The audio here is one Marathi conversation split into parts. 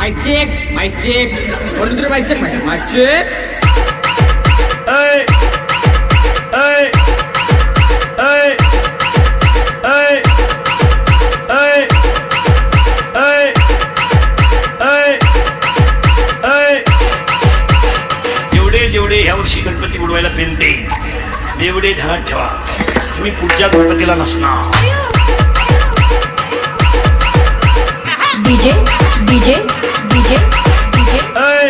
Mic check 1 2 3 mike check Hey! Hey! Hey! Hey! Hey! Hey! Hey! Hey! जेवढे जेवढे ह्या वर्षी गणपती बुडवायला पेनते एवढे ध्यानात ठेवा तुम्ही पुढच्या गणपतीला नसणार. DJ DJ DJ DJ Hey!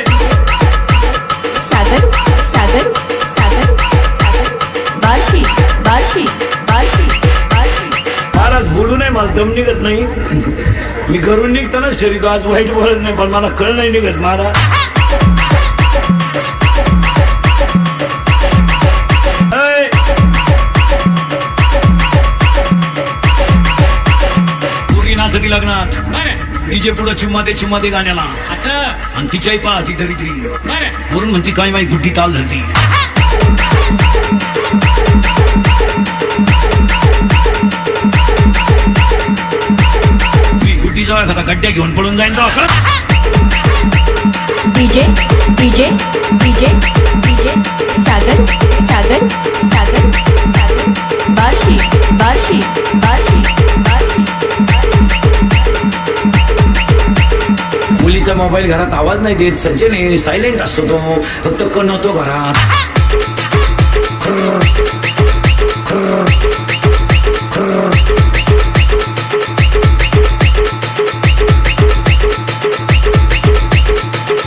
सागर सागर सागर सागर बार्शी बार्शी बार्शी बार्शी. महाराज बोलू नाही मला दम निघत नाही. मी घरून निघतानाच ठरवतो आज वाईट बोलत नाही पण मला कळ नाही निघत महाराज. पूर्वी नाचती लग्नात डीजे पुढं चिम्मा दे गाण्याला असं आणि तिच्याही पहा ती दरिद्री बरं म्हणून म्हणती काय माहिती गुड्डी ताल धरती. मी गुड्डीचा एखादा गड्ड्या घेऊन पळून जाईन तो DJ DJ DJ DJ Sagar Sagar Sagar Sagar Barshi Barshi Barshi Barshi. मुलीचा मोबाईल घरात आवाज नाही देत सज्जने सायलेंट असतो तो फक्त कणवतो घरात. खर्र, खर्र, खर्र.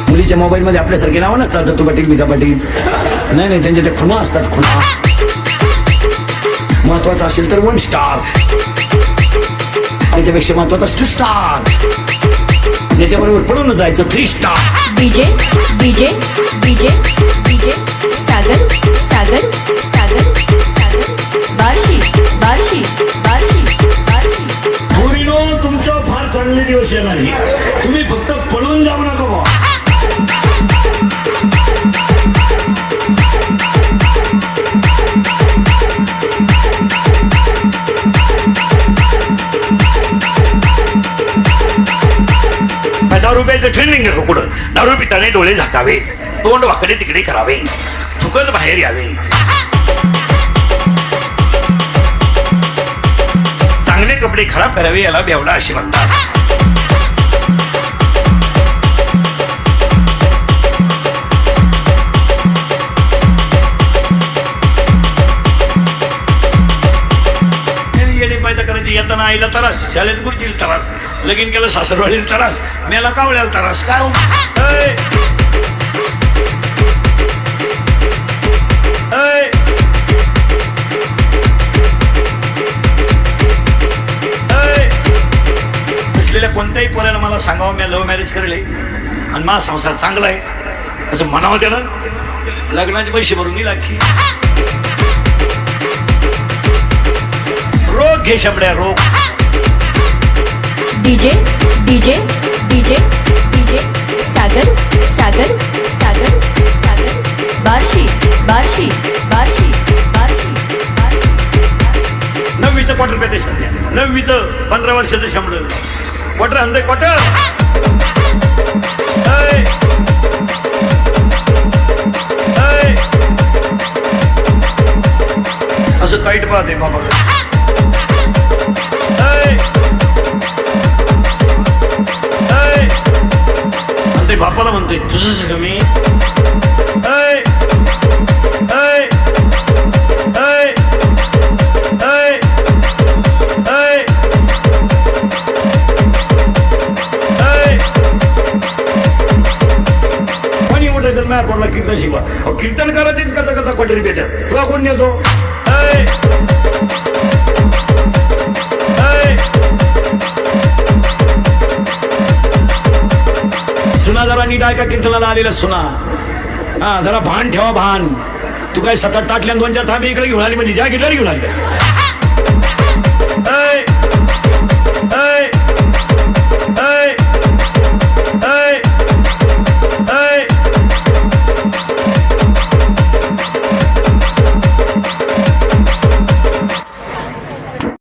मुलीच्या मोबाईल मध्ये आपल्यासारखे नावं नसतात दत्तू पाटील मिका पाटील नाही त्यांचे ते खुणा असतात खुणा. महत्वाचं असेल तर 1 स्टार त्याच्यापेक्षा महत्वाचा 2 स्टार त्याच्याबरोबर पडून जायचं 3 star. DJ DJ DJ DJ Sagar Sagar Sagar Sagar Barshi Barshi Barshi Barshi. पोरीनो तुमच्या फार चांगले दिवस येणार आहे तुम्ही फक्त पळून जाऊ नका बुवा. ₹10 ट्रेनिंग आहे कुठं दारू पिताने डोळे झाकावे तोंड वाकडे तिकडे करावे थुकत बाहेर यावे चांगले कपडे खराब करावे याला बेवडा असे म्हणतात. पायदा करायची येताना आईला त्रास शाळेत गुरुजीला त्रास लगीन केलं सासरवाडीला त्रास मेला कावळ्याला त्रास काय असलेल्या कोणत्याही पोराला मला सांगावं मी लव्ह मॅरेज करेल आणि माझा संसार चांगला आहे असं म्हणावं त्यानं लग्नाचे पैसे भरून दिला की रोग घे शंभड्या रोग. DJ DJ DJ DJ Sagar Sagar Sagar Sagar Barshi Barshi Barshi Barshi Barshi. 9वीचं quarter पेते सध्या 9वीचं 15 वर्षाचं शंभर क्वार्टर आणतंय क्वार्टर. असं टाईट पाहते बाबा ते बापाला म्हणतोय तुझं सगळं मी कोणी मोठं तर मॅ बोलला कीर्तन शिवा कीर्तन करायचीच कसा कसा क्वाटरी पेट्या तुला कोण नेतो. सुना जरा नीट ऐका कीर्तनाला आलेला सुना हा जरा भान ठेवा भान. तू काय 7-8 ताटल्या 2-4 थांबे इकडे घेऊन आली म्हणजे ज्या गिटार घेऊन आली